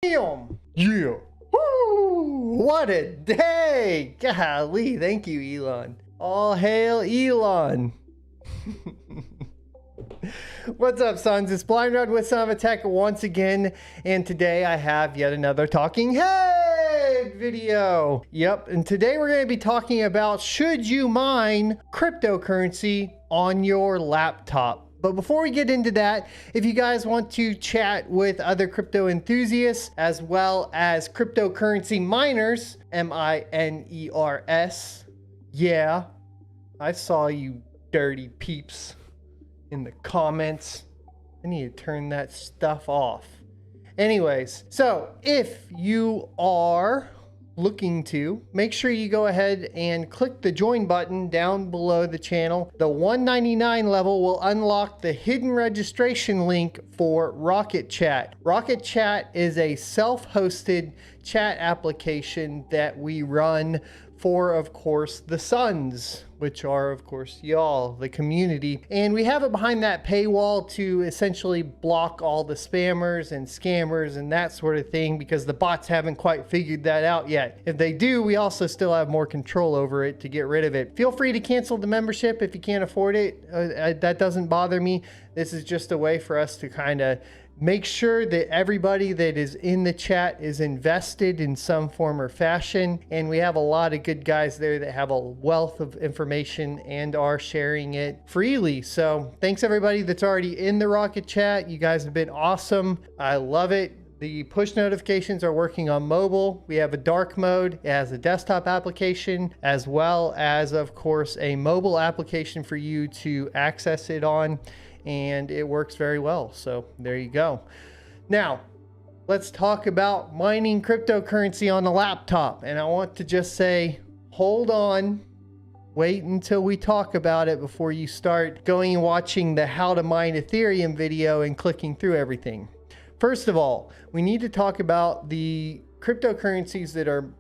Damn! Yeah! Woo! What a day! Golly, thank you, Elon. All hail Elon! What's up, sons? It's Blind Rod with Son of a Tech once again, and today I have yet another talking head video. Yep, and today we're going to be talking about should you mine cryptocurrency on your laptop. But before we get into that, if you guys want to chat with other crypto enthusiasts as well as cryptocurrency miners, M-I-N-E-R-S, yeah, I saw you dirty peeps in the comments. I need to turn that stuff off. Anyways, so if you are looking to, make sure you go ahead and click the join button down below the channel. The $1.99 level will unlock the hidden registration link for Rocket Chat. Rocket Chat is a self-hosted chat application that we run for, of course, the sons, which are, of course, y'all, the community. And we have it behind that paywall to essentially block all the spammers and scammers and that sort of thing, because the bots haven't quite figured that out yet. If they do, we also still have more control over it to get rid of it. Feel free to cancel the membership if you can't afford it. That doesn't bother me. This is just a way for us to kind of make sure that everybody that is in the chat is invested in some form or fashion. And we have a lot of good guys there that have a wealth of information and are sharing it freely. So thanks everybody that's already in the Rocket Chat. You guys have been awesome. I love it. The push notifications are working on mobile. We have a dark mode. It has a desktop application as well as, of course, a mobile application for you to access it on. And it works very well. So there you go. Now, let's talk about mining cryptocurrency on a laptop. And I want to just say, hold on. Wait until we talk about it before you start going and watching the how to mine Ethereum video and clicking through everything. First of all, we need to talk about the cryptocurrencies that are,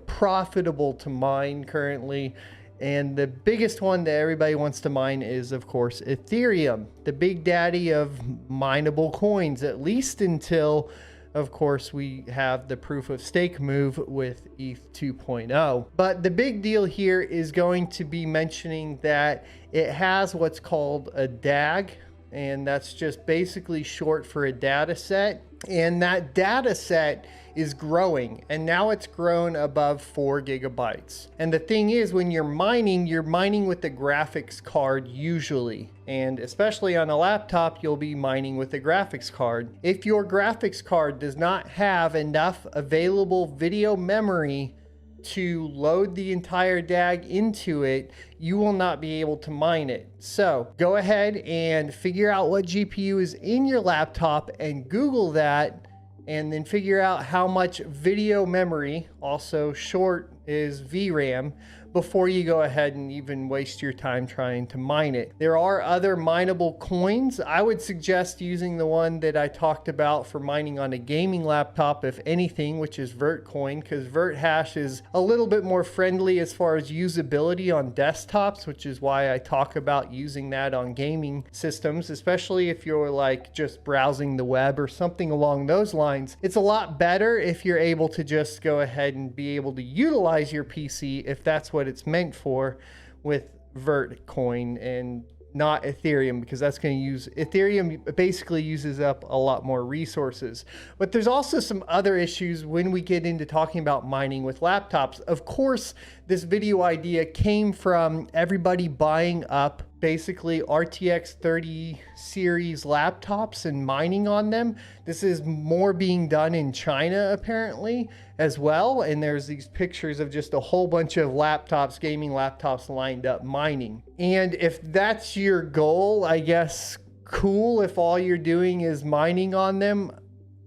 profitable to mine currently. And the biggest one that everybody wants to mine is, of course, Ethereum, the big daddy of mineable coins, at least until, of course, we have the proof of stake move with ETH 2.0. But the big deal here is going to be mentioning that it has what's called a DAG, and that's just basically short for a data set. And that data set is growing, and now it's grown above 4 gigabytes. And the thing is, when you're mining with the graphics card usually, and especially on a laptop, you'll be mining with a graphics card. If your graphics card does not have enough available video memory to load the entire DAG into it, you will not be able to mine it. So go ahead and figure out what GPU is in your laptop and Google that, and then figure out how much video memory, also short is VRAM, before you go ahead and even waste your time trying to mine it. There are other mineable coins. I would suggest using the one that I talked about for mining on a gaming laptop, if anything, which is Vertcoin, because Verthash is a little bit more friendly as far as usability on desktops, which is why I talk about using that on gaming systems, especially if you're like just browsing the web or something along those lines. It's a lot better if you're able to just go ahead and be able to utilize your PC if that's what it's meant for with Vertcoin and not Ethereum, because that's going to use Ethereum basically uses up a lot more resources. But there's also some other issues when we get into talking about mining with laptops. Of course, this video idea came from everybody buying up basically RTX 30 series laptops and mining on them. This is more being done in China apparently as well. And there's these pictures of just a whole bunch of laptops, gaming laptops lined up mining. And if that's your goal, I guess cool. If all you're doing is mining on them,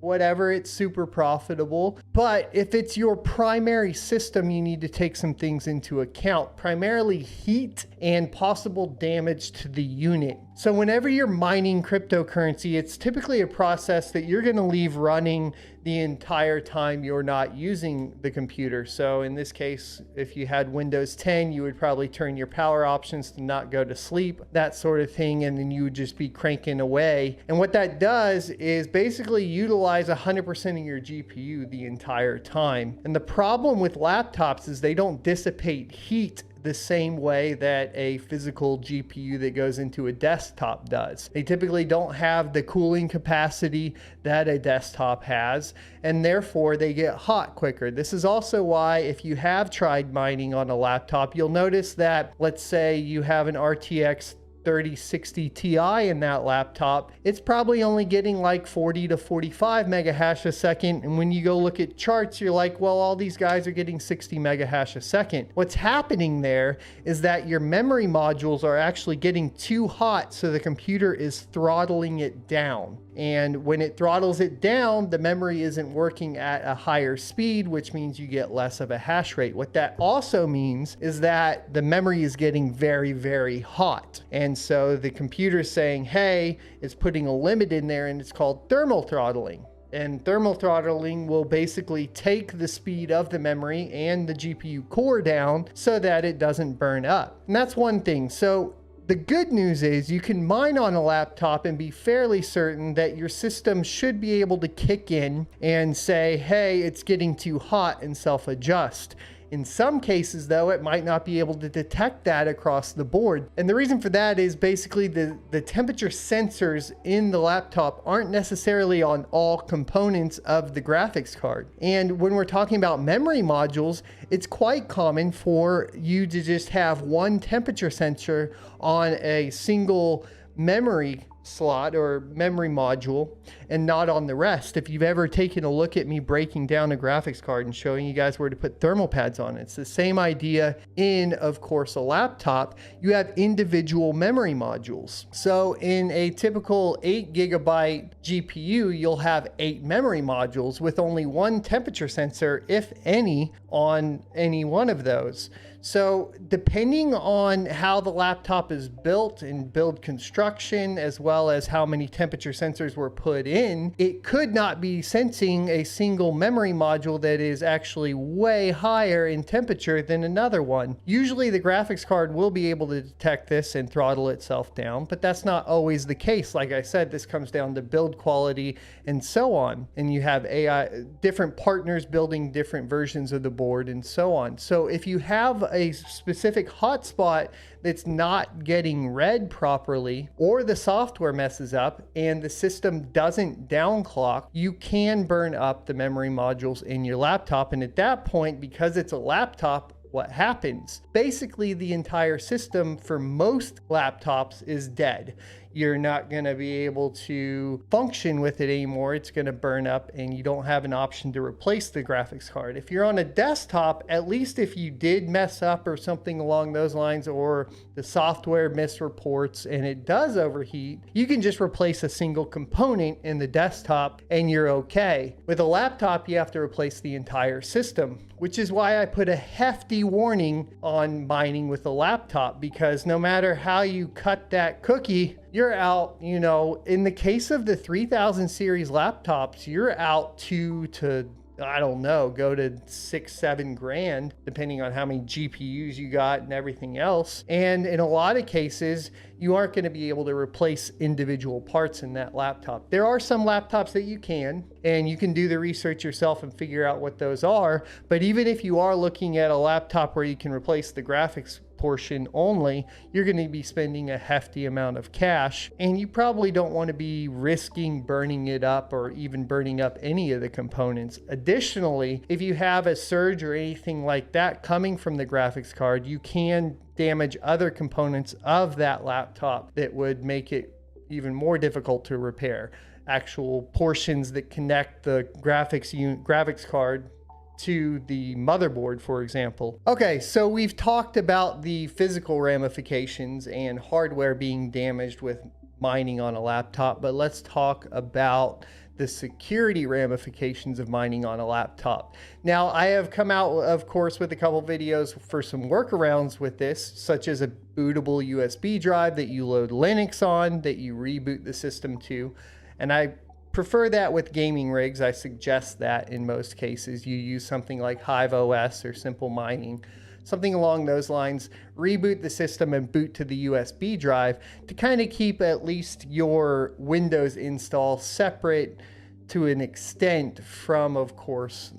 whatever, it's super profitable. But if it's your primary system, you need to take some things into account, primarily heat and possible damage to the unit. So whenever you're mining cryptocurrency, it's typically a process that you're going to leave running the entire time you're not using the computer. So in this case, if you had Windows 10, you would probably turn your power options to not go to sleep, that sort of thing, and then you would just be cranking away. And what that does is basically utilize 100% of your GPU the entire time. And the problem with laptops is they don't dissipate heat the same way that a physical GPU that goes into a desktop does. They typically don't have the cooling capacity that a desktop has, and therefore they get hot quicker. This is also why, if you have tried mining on a laptop, you'll notice that, let's say you have an RTX 3060 Ti in that laptop, it's probably only getting like 40 to 45 mega hash a second. And when you go look at charts, you're like, well, all these guys are getting 60 mega hash a second. What's happening there is that your memory modules are actually getting too hot, so the computer is throttling it down. And when it throttles it down, the memory isn't working at a higher speed, which means you get less of a hash rate. What that also means is that the memory is getting very, very hot. And so the computer's saying, hey, it's putting a limit in there, and it's called thermal throttling. And thermal throttling will basically take the speed of the memory and the GPU core down so that it doesn't burn up. And that's one thing. So the good news is you can mine on a laptop and be fairly certain that your system should be able to kick in and say, hey, it's getting too hot, and self-adjust. In some cases, though, it might not be able to detect that across the board. And the reason for that is basically the temperature sensors in the laptop aren't necessarily on all components of the graphics card. And when we're talking about memory modules, it's quite common for you to just have one temperature sensor on a single memory slot or memory module and not on the rest. If you've ever taken a look at me breaking down a graphics card and showing you guys where to put thermal pads on, it's the same idea in, of course, a laptop. You have individual memory modules. So in a typical 8 gigabyte GPU, you'll have 8 memory modules with only one temperature sensor, if any, on any one of those. So depending on how the laptop is built and build construction, as well as how many temperature sensors were put in, it could not be sensing a single memory module that is actually way higher in temperature than another one. Usually the graphics card will be able to detect this and throttle itself down, but that's not always the case. Like I said, this comes down to build quality and so on. And you have AI, different partners building different versions of the board and so on. So if you have a specific hotspot that's not getting read properly, or the software messes up and the system doesn't downclock, you can burn up the memory modules in your laptop. And at that point, because it's a laptop, what happens? Basically, the entire system for most laptops is dead. You're not going to be able to function with it anymore. It's going to burn up, and you don't have an option to replace the graphics card. If you're on a desktop, at least if you did mess up or something along those lines, or the software misreports and it does overheat, you can just replace a single component in the desktop and you're okay. With a laptop, you have to replace the entire system, which is why I put a hefty warning on mining with a laptop, because no matter how you cut that cookie, you're out, you know, in the case of the 3000 series laptops, you're out $2 to, I don't know, go to $6-7 grand, depending on how many GPUs you got and everything else. And in a lot of cases, you aren't going to be able to replace individual parts in that laptop. There are some laptops that you can, and you can do the research yourself and figure out what those are. But even if you are looking at a laptop where you can replace the graphics portion only, you're going to be spending a hefty amount of cash, and you probably don't want to be risking burning it up or even burning up any of the components. Additionally, if you have a surge or anything like that coming from the graphics card, you can damage other components of that laptop that would make it even more difficult to repair. Actual portions that connect the graphics card to the motherboard, for example. Okay, so we've talked about the physical ramifications and hardware being damaged with mining on a laptop, but let's talk about the security ramifications of mining on a laptop. Now, I have come out, of course, with a couple videos for some workarounds with this, such as a bootable USB drive that you load Linux on, that you reboot the system to. And I prefer that with gaming rigs, I suggest that in most cases you use something like Hive OS or Simple Mining, something along those lines. Reboot the system and boot to the USB drive to kind of keep at least your Windows install separate to an extent from, of course,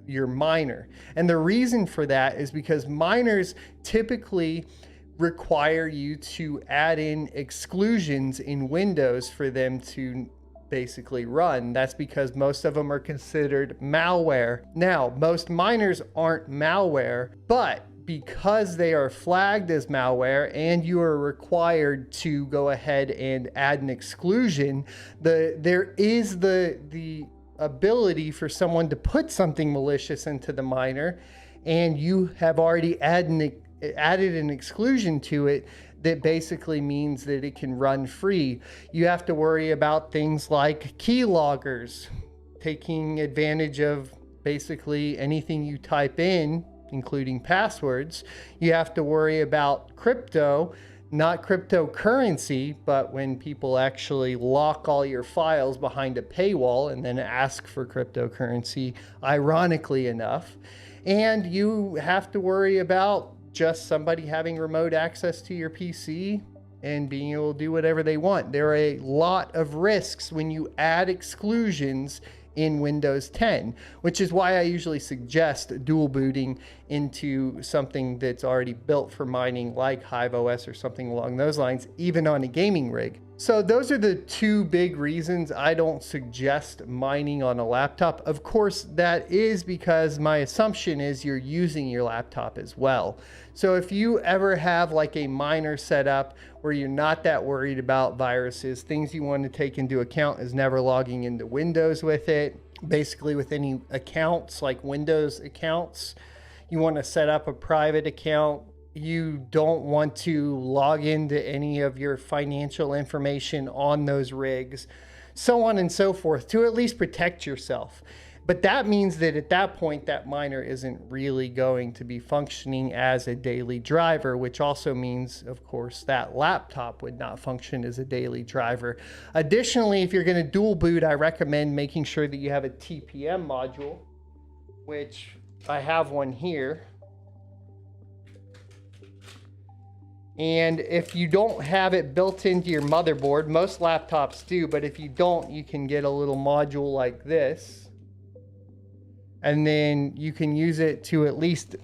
your miner. And the reason for that is because miners typically require you to add in exclusions in Windows for them to basically run. That's because most of them are considered malware. Now, most miners aren't malware, but because they are flagged as malware and you are required to go ahead and add an exclusion, there is the ability for someone to put something malicious into the miner, and you have already added an exclusion to it that basically means that it can run free. You have to worry about things like keyloggers taking advantage of basically anything you type in, including passwords. You have to worry about crypto, not cryptocurrency, but when people actually lock all your files behind a paywall and then ask for cryptocurrency, ironically enough. And you have to worry about just somebody having remote access to your PC and being able to do whatever they want. There are a lot of risks when you add exclusions in Windows 10, which is why I usually suggest dual booting into something that's already built for mining like Hive OS or something along those lines, even on a gaming rig. So those are the two big reasons I don't suggest mining on a laptop. Of course, that is because my assumption is you're using your laptop as well. So if you ever have like a miner set up where you're not that worried about viruses, things you want to take into account is never logging into Windows with it. Basically with any accounts like Windows accounts, you want to set up a private account. You don't want to log into any of your financial information on those rigs, so on and so forth, to at least protect yourself. But that means that at that point, that miner isn't really going to be functioning as a daily driver, which also means, of course, that laptop would not function as a daily driver. Additionally, if you're going to dual boot, I recommend making sure that you have a Tpm module, which I have one here. And if you don't have it built into your motherboard, most laptops do, but if you don't, you can get a little module like this. And then you can use it to at least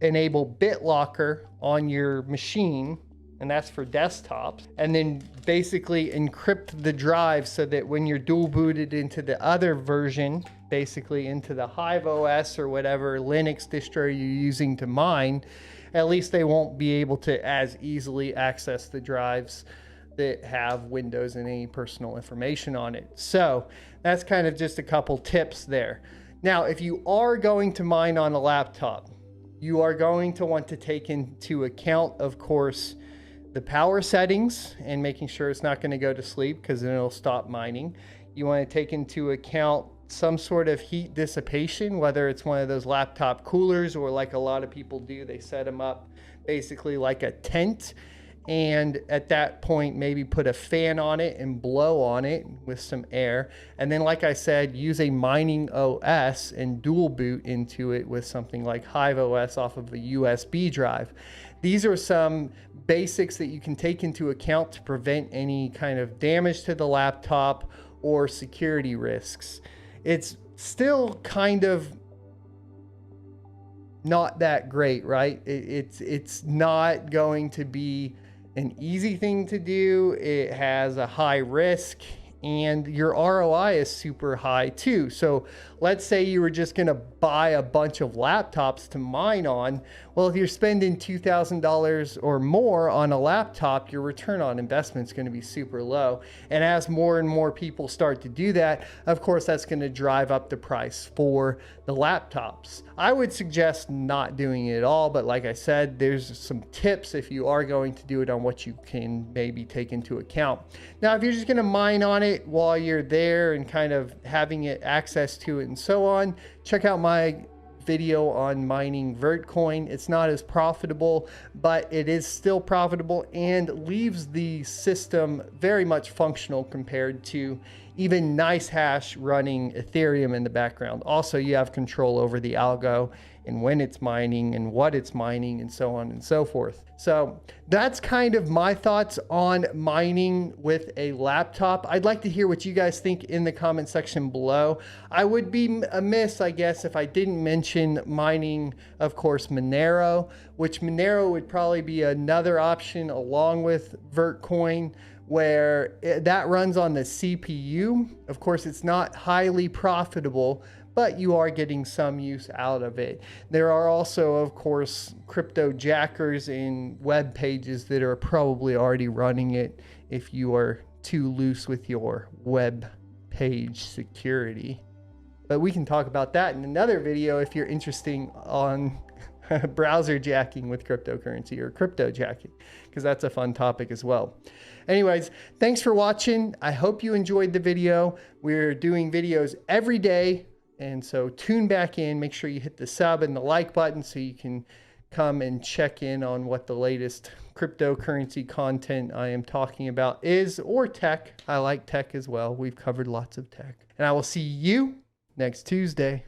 enable BitLocker on your machine, and that's for desktops. And then basically encrypt the drive so that when you're dual booted into the other version, basically into the Hive OS or whatever Linux distro you're using to mine, at least they won't be able to as easily access the drives that have Windows and any personal information on it. So that's kind of just a couple tips there. Now, if you are going to mine on a laptop, you are going to want to take into account, of course, the power settings and making sure it's not going to go to sleep because then it'll stop mining. You want to take into account some sort of heat dissipation, whether it's one of those laptop coolers or like a lot of people do, they set them up basically like a tent. And at that point, maybe put a fan on it and blow on it with some air. And then, like I said, use a mining OS and dual boot into it with something like Hive OS off of a USB drive. These are some basics that you can take into account to prevent any kind of damage to the laptop or security risks. It's still kind of not that great, right? It's not going to be an easy thing to do. It has a high risk and your ROI is super high too. So let's say you were just going to buy a bunch of laptops to mine on. Well, if you're spending $2,000 or more on a laptop, your return on investment is going to be super low. And as more and more people start to do that, of course, that's going to drive up the price for the laptops. I would suggest not doing it at all, but like I said, there's some tips if you are going to do it on what you can maybe take into account. Now, if you're just going to mine on it while you're there and kind of having it access to it and so on, check out my video on mining Vertcoin. It's not as profitable, but it is still profitable and leaves the system very much functional compared to even nice hash running Ethereum in the background. Also, you have control over the algo and when it's mining and what it's mining and so on and so forth. So that's kind of my thoughts on mining with a laptop. I'd like to hear what you guys think in the comment section below. I would be amiss, I guess, if I didn't mention mining, of course, Monero, which Monero would probably be another option along with Vertcoin, where that runs on the CPU. Of course, it's not highly profitable, but you are getting some use out of it. There are also, of course, crypto jackers and web pages that are probably already running it if you are too loose with your web page security. But we can talk about that in another video if you're interested on browser jacking with cryptocurrency or crypto jacking, because that's a fun topic as well. Anyways, thanks for watching. I hope you enjoyed the video. We're doing videos every day, and so tune back in. Make sure you hit the sub and the like button so you can come and check in on what the latest cryptocurrency content I am talking about is, or tech. I like tech as well. We've covered lots of tech. And I will see you next Tuesday.